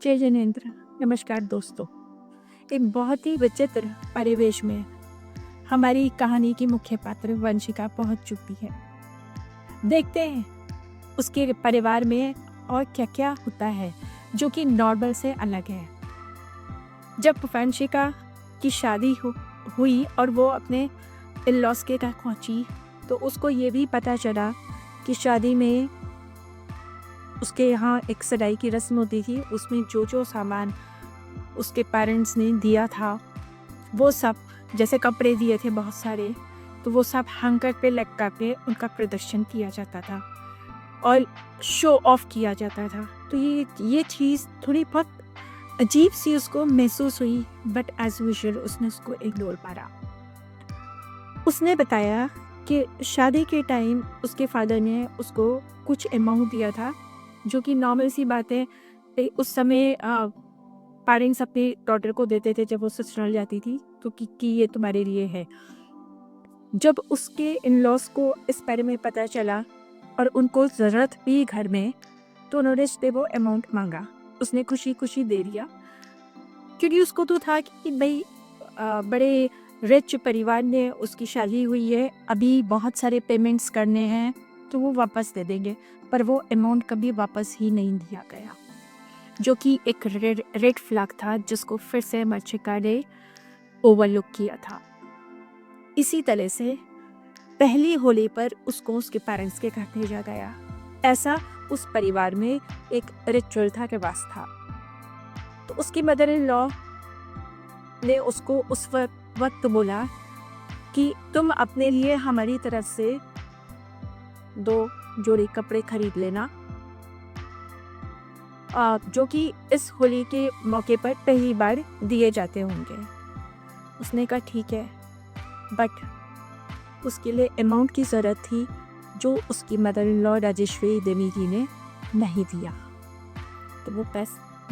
जय जिनेंद्र। नमस्कार दोस्तों। एक बहुत ही विचित्र परिवेश में हमारी कहानी की मुख्य पात्र वंशिका पहुंच चुकी है। देखते हैं उसके परिवार में और क्या-क्या होता है जो कि नॉर्मल से अलग है। जब वंशिका की शादी हुई और वो अपने इन-लॉज के घर पहुंची तो उसको ये भी पता चला कि शादी में उसके यहाँ एक सगाई की रस्म होती थी। उसमें जो सामान उसके पेरेंट्स ने दिया था वो सब, जैसे कपड़े दिए थे बहुत सारे, तो वो सब हैंगर पे लटका के उनका प्रदर्शन किया जाता था और शो ऑफ किया जाता था। तो ये चीज़ थोड़ी बहुत अजीब सी उसको महसूस हुई, बट एज यूजुअल उसने उसको इग्नोर करा। उसने बताया कि शादी के टाइम उसके फादर ने उसको कुछ अमाउंट दिया था, जो कि नॉर्मल सी बात है। उस समय पेरेंट्स अपनी डॉटर को देते थे जब वो ससुराल जाती थी, तो कि ये तुम्हारे लिए है। जब उसके इन-लॉज को इस बारे में पता चला और उनको ज़रूरत भी घर में, तो उन्होंने उस पे वो अमाउंट मांगा। उसने खुशी-खुशी दे दिया, क्योंकि उसको तो था कि भाई बड़े रिच परिवार ने उसकी शादी हुई है, अभी बहुत सारे पेमेंट्स करने हैं, तो वो वापस दे देंगे। पर वो अमाउंट कभी वापस ही नहीं दिया गया, जो कि एक रेड फ्लैग था जिसको फिर से वंशिका ने ओवरलुक किया था। इसी तरह से पहली होली पर उसको उसके पेरेंट्स के घर भेजा गया। ऐसा उस परिवार में एक रिचुअल था, रिवाज था। तो उसकी मदर इन लॉ ने उसको उस वक्त बोला कि तुम अपने लिए हमारी तरफ से 2 जोड़ी कपड़े खरीद लेना, जो कि इस होली के मौके पर पहली बार दिए जाते होंगे। उसने कहा ठीक है, बट उसके लिए अमाउंट की ज़रूरत थी जो उसकी mother in law Rajeshwari Devi जी ने नहीं दिया। तो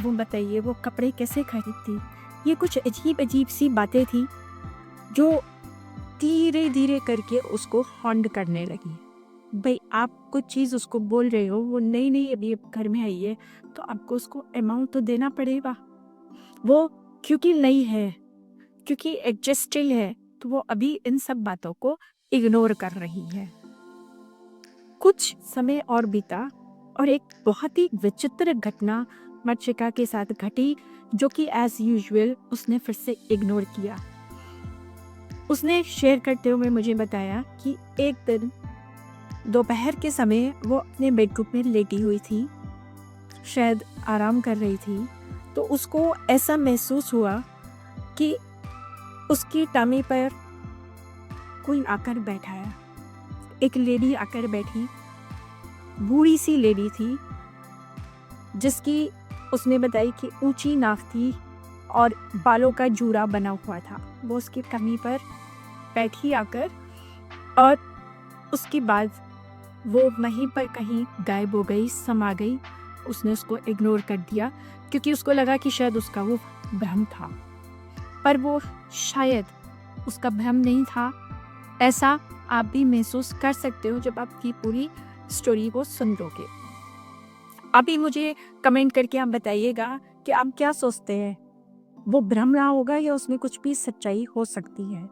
वो बताइए वो कपड़े कैसे खरीदती। ये कुछ अजीब सी बातें थी जो धीरे धीरे करके उसको हॉन्ट करने लगी। भाई आप कुछ चीज़ उसको बोल रहे हो, वो नहीं अभी घर में आई है, तो आपको उसको अमाउंट तो देना पड़ेगा। वो क्योंकि नहीं है, क्योंकि एडजस्टेड है, तो वो अभी इन सब बातों को इग्नोर कर रही है। कुछ समय और बीता और एक बहुत ही विचित्र घटना वंशिका के साथ घटी, जो कि एज यूजुअल उसने फिर से इग्नोर किया। उसने शेयर करते हुए मुझे बताया कि एक दिन दोपहर के समय वो अपने बेडरूम में लेटी हुई थी, शायद आराम कर रही थी, तो उसको ऐसा महसूस हुआ कि उसकी टामी पर कोई आकर बैठा है। एक लेडी आकर बैठी, बूढ़ी सी लेडी थी, जिसकी उसने बताई कि ऊंची नाक थी और बालों का जूड़ा बना हुआ था। वो उसकी टामी पर बैठी आकर, और उसके बाद वो वहीं पर कहीं गायब हो गई, समा गई। उसने उसको इग्नोर कर दिया क्योंकि उसको लगा कि शायद उसका वो भ्रम था, पर वो शायद उसका भ्रम नहीं था। ऐसा आप भी महसूस कर सकते हो जब आपकी पूरी स्टोरी को सुन लोगे। अभी मुझे कमेंट करके आप बताइएगा कि आप क्या सोचते हैं, वो भ्रम रहा होगा या उसमें कुछ भी सच्चाई हो सकती है।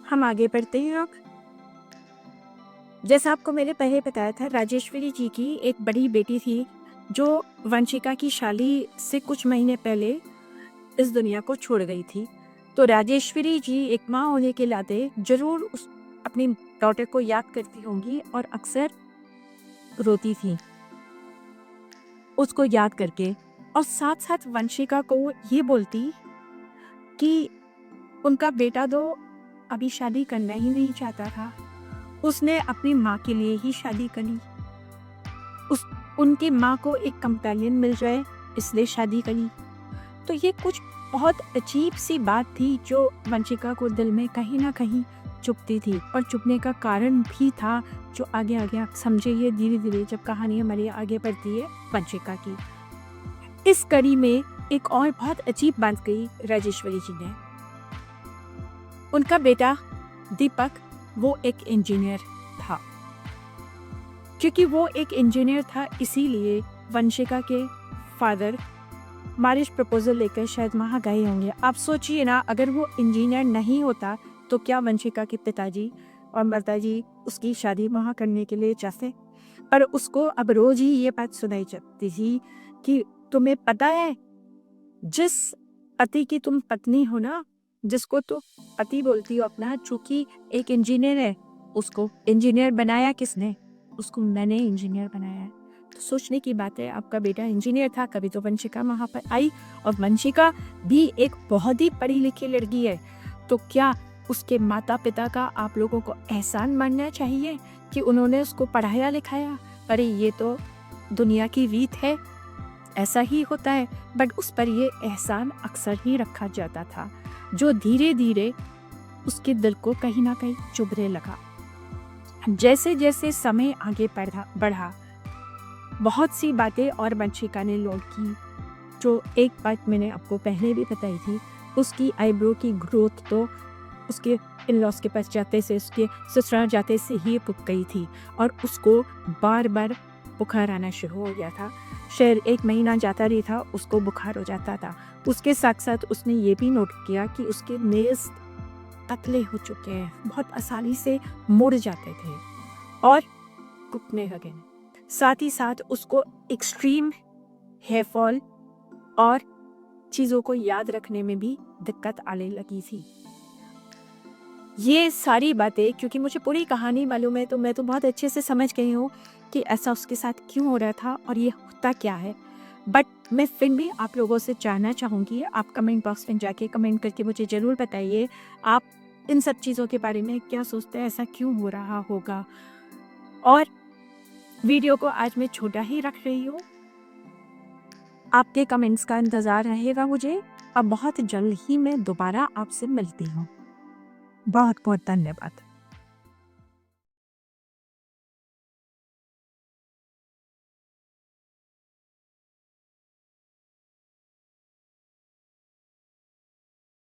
हम आगे बढ़ते हैं। अब जैसा आपको मैंने पहले बताया था, राजेश्वरी जी की एक बड़ी बेटी थी जो वंशिका की शादी से कुछ महीने पहले इस दुनिया को छोड़ गई थी। तो राजेश्वरी जी एक माँ होने के नाते जरूर अपनी डॉटर को याद करती होंगी और अक्सर रोती थी उसको याद करके, और साथ साथ वंशिका को ये बोलती कि उनका बेटा तो अभी शादी करना ही नहीं चाहता था, उसने अपनी माँ के लिए ही शादी करी, उनकी माँ को एक कंपेनियन मिल जाए इसलिए शादी करी। तो ये कुछ बहुत अजीब सी बात थी जो वंशिका को दिल में कहीं ना कहीं चुभती थी, और चुभने का कारण भी था जो आगे आगे आप समझिए धीरे धीरे जब कहानी हमारी आगे बढ़ती है वंशिका की। इस कड़ी में एक और बहुत अजीब बात कही राजेश्वरी जी ने। उनका बेटा दीपक वो एक इंजीनियर था, क्योंकि वो एक इंजीनियर था, इसीलिए वंशिका के फादर मैरिज प्रपोजल लेकर शायद वहाँ गए होंगे। आप सोचिए ना, अगर वो इंजीनियर नहीं होता तो क्या वंशिका के पिताजी और माताजी उसकी शादी वहाँ करने के लिए चाहते? पर उसको अब रोज ही ये बात सुनाई जाती थी कि तुम्हें पता है, जिस पति की तुम पत्नी हो ना, जिसको तो पति बोलती हो अपना, चूंकि एक इंजीनियर है, उसको इंजीनियर बनाया किसने? उसको मैंने इंजीनियर बनाया है। तो सोचने की बात है, आपका बेटा इंजीनियर था, कभी तो वंशिका वहाँ पर आई, और वंशिका भी एक बहुत ही पढ़ी लिखी लड़की है। तो क्या उसके माता पिता का आप लोगों को एहसान मानना चाहिए कि उन्होंने उसको पढ़ाया लिखाया? अरे ये तो दुनिया की रीत है, ऐसा ही होता है। बट उस पर ये एहसान अक्सर ही रखा जाता था, जो धीरे धीरे उसके दिल को कहीं ना कहीं चुभने लगा। जैसे जैसे समय आगे बढ़ा, बहुत सी बातें और वंशिका ने नोट की। जो एक बात मैंने आपको पहले भी बताई थी, उसकी आईब्रो की ग्रोथ तो उसके इन लॉस के पास जाते से, उसके ससुराल जाते से ही रुक गई थी, और उसको बार बार बुखार आना शुरू हो गया था। शायद 1 महीना जाता रही था, उसको बुखार हो जाता था। उसके साथ साथ उसने ये भी नोट किया कि उसके नेल्स पतले हो चुके हैं, बहुत आसानी से मुड़ जाते थे और कुकने लगे। साथ ही साथ उसको एक्सट्रीम हेयर फॉल और चीज़ों को याद रखने में भी दिक्कत आने लगी थी। ये सारी बातें, क्योंकि मुझे पूरी कहानी मालूम है, तो मैं तो बहुत अच्छे से समझ गई हूँ कि ऐसा उसके साथ क्यों हो रहा था और ये होता क्या है। बट मैं फिर भी आप लोगों से जानना चाहूँगी, आप कमेंट बॉक्स में जाके कमेंट करके मुझे ज़रूर बताइए, आप इन सब चीज़ों के बारे में क्या सोचते हैं, ऐसा क्यों हो रहा होगा। और वीडियो को आज मैं छोटा ही रख रही हूँ, आपके कमेंट्स का इंतज़ार रहेगा मुझे। अब बहुत जल्द ही मैं दोबारा आपसे मिलती हूँ। बहुत बहुत धन्यवाद।